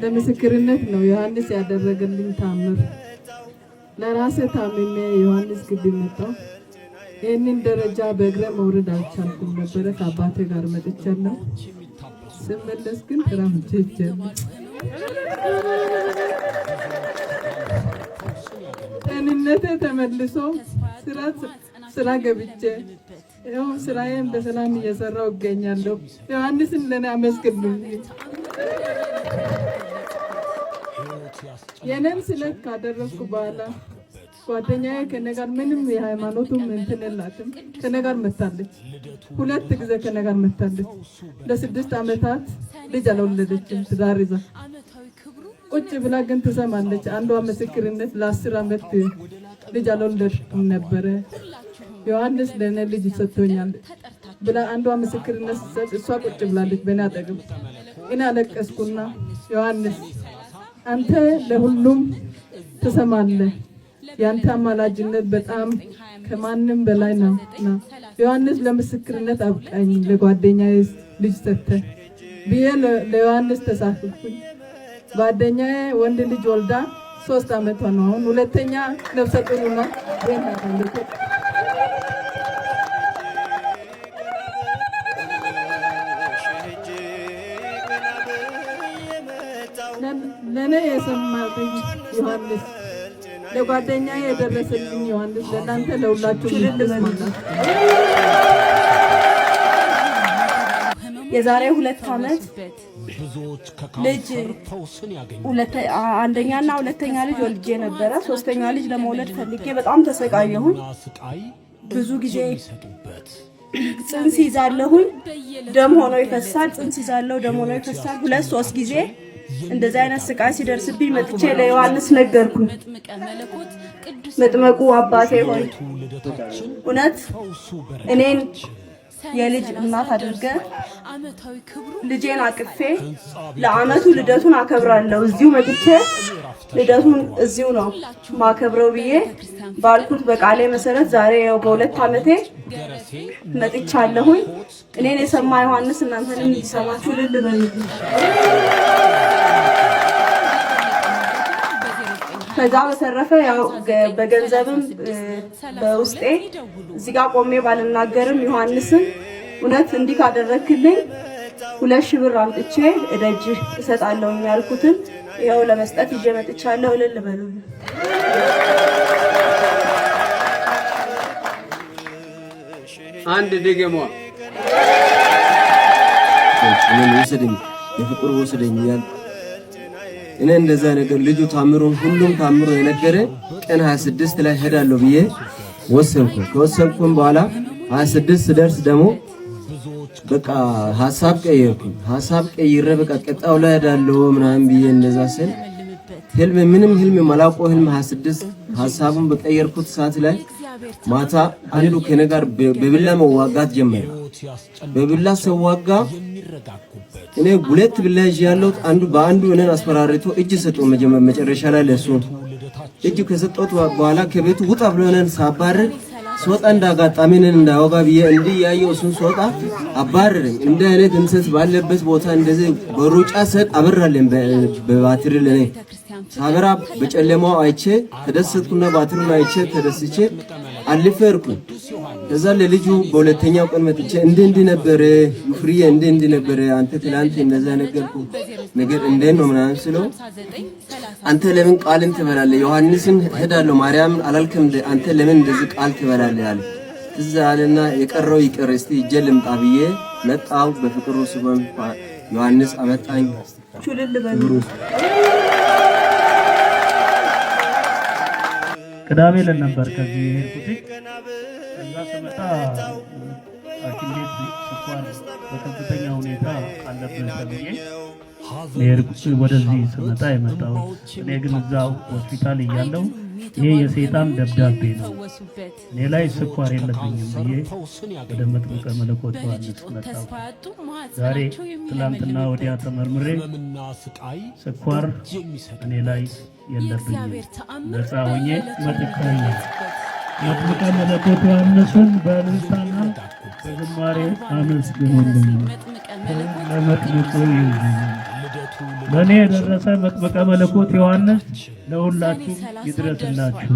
ለምስክርነት ነው ዮሐንስ ያደረገልኝ ታምር። ለራሴ ታምሜ ዮሐንስ ግቢ መጣሁ። ይህንን ደረጃ በእግረ መውረድ አልቻልኩም ነበረ። ከአባቴ ጋር መጥቻለሁ። ስመለስ ግን ተራምጄ ሄጃለሁ። ጤንነቴ ተመልሶ ስራ ገብቼ ይኸው ስራዬን በሰላም እየሰራሁ እገኛለሁ። ዮሐንስን ለኔ አመስግኑልኝ። የኔን ስለት ካደረግኩ በኋላ ጓደኛዬ ከኔ ጋር ምንም የሃይማኖቱም እንትን የላትም። ከኔ ጋር መታለች። 2 ጊዜ ከኔ ጋር መታለች። ለ6 ዓመታት ልጅ አልወለደችም። ትዳር ይዛ ቁጭ ብላ ግን ትሰማለች። አንዷ ምስክርነት ለ10 ዓመት ልጅ አልወለድኩም ነበረ፣ ዮሐንስ ለኔ ልጅ ሰጥቶኛል ብላ አንዷ ምስክርነት ስትሰጥ እሷ ቁጭ ብላለች በእኔ አጠገብ። እኔ አለቀስኩና ዮሐንስ አንተ ለሁሉም ትሰማለህ፣ ያንተ አማላጅነት በጣም ከማንም በላይ ነው። ዮሐንስ ለምስክርነት አብቃኝ፣ ለጓደኛዬ ልጅ ሰጥተህ ብዬ ለዮሐንስ ተሳፍኩኝ። ጓደኛዬ ወንድ ልጅ ወልዳ 3 ዓመቷ ነው። አሁን 2ኛ ነፍሰ ጡር ናት። ለኔ የሰማልኝ ዮሐንስ፣ ለጓደኛዬ የደረሰልኝ ዮሐንስ ለእናንተ ለሁላችሁ ልትስማላ። የዛሬ 2 ዓመት ልጅ አንደኛና 2ኛ ልጅ ወልጄ ነበረ። 3ኛ ልጅ ለመውለድ ፈልጌ በጣም ተሰቃየሁኝ። ብዙ ጊዜ ጽንስ ይዛለሁኝ፣ ደም ሆኖ ይፈሳል። ጽንስ ይዛለሁ፣ ደም ሆኖ ይፈሳል። 2-3 ጊዜ እንደዚህ አይነት ስቃይ ሲደርስብኝ መጥቼ ለዮሐንስ ነገርኩኝ። መጥመቁ አባቴ ሆይ እውነት እኔን የልጅ እናት አድርገ ልጄን አቅፌ ለዓመቱ ልደቱን አከብራለሁ። እዚሁ መጥቼ ልደቱን እዚሁ ነው ማከብረው ብዬ ባልኩት በቃሌ መሰረት ዛሬ ያው በ2 ዓመቴ መጥቻለሁኝ። እኔን የሰማ ዮሐንስ እናንተንም እንዲሰማችሁ ልልበል። ከዛ በተረፈ ያው በገንዘብም በውስጤ እዚህ ጋር ቆሜ ባልናገርም ዮሐንስን እውነት እንዲህ ካደረክልኝ 2,000 ብር አምጥቼ እደጅ እሰጣለሁ ያልኩትን ያው ለመስጠት ይዤ መጥቻለሁ። እልል በሉልኝ። አንድ ደገሟ ምን ወሰደኝ የፍቅር ወሰደኝ ያል እኔ እንደዛ ነገር ልጁ ታምሩን ሁሉም ታምሩ የነገረ ቀን 26 ላይ ሄዳለሁ ብዬ ወሰንኩ። ከወሰንኩም በኋላ 26 ደርስ ደግሞ በቃ ሐሳብ ቀይሬ በቃ ቀጣው ላይ ሄዳለሁ ምናምን ብዬ እንደዛ ስል ምንም ህልም ማላቆ ህልም 26 ሐሳቡን በቀየርኩት ሰዓት ላይ ማታ አንዱ ከኔ ጋር በብላ መዋጋት ጀመረ። በብላ ሰዋጋ እኔ 2 ብላ ያለው አንዱ በአንዱ እኔን አስፈራርቶ እጅ ሰጠው። መጨረሻ ላይ ለሱ እጅ ከሰጠው በኋላ ከቤቱ ውጣ ብሎ እኔን ሳባረር ሶጣ እንዳጋጣሚ እኔን እንዳወጋ ብዬ እንዲህ ያየው እሱን ሶጣ አባረረኝ። እንደ አይነት እንሰት ባለበት ቦታ እንደዚህ በሩጫ ሰጥ አበራለኝ በባትሪ ለኔ ሳበራ በጨለማው አይቼ ተደሰትኩና ባትሪውን አይቼ ተደስቼ አልፈርኩ። ከዛ ለልጁ በሁለተኛው ቀን መጥቼ እንዴ ነበር ፍሪዬ እንዴ ነበር አንተ ትላንት እንደዛ ነገር እንዴት ነው ምናምን ስለው አንተ ለምን ቃልን ትበላለህ? ዮሐንስን ሄዳለሁ ማርያምን አላልክም አንተ ለምን እንደዚህ ቃል ትበላለህ አለ። እዛ አለና የቀረው ይቀር እስቲ እጄ ልምጣ ብዬ መጣው። በፍቅሩ ስበም ዮሐንስ አመጣኝ። ቹልል በሉ ቅዳሜ ለነበር ከዚህ ሄድኩት። እዛ ስመጣ ሐኪም ቤት ስኳር በከፍተኛ ሁኔታ አለበት ተብዬ ሄድኩት። ወደዚህ ስመጣ የመጣው እኔ ግን እዛው ሆስፒታል እያለሁ ይሄ የሰይጣን ደብዳቤ ነው እኔ ላይ ስኳር የለብኝም ብዬ ወደ መጥምቀ መለኮት ዮሐንስ መጣሁ። ዛሬ ትላንትና ወዲያ ተመርምሬ ስኳር እኔ ላይ የለብኝም ነፃ ሆኜ መጥቻለሁ። መጥምቀ መለኮት ዮሐንስን በልሳና በዝማሬ አመስግኑልኝ። ለመጥምቁ ይሁን ለኔ የደረሰ መጥምቀ መለኮት ዮሐንስ ለሁላችሁ ይድረስላችሁ።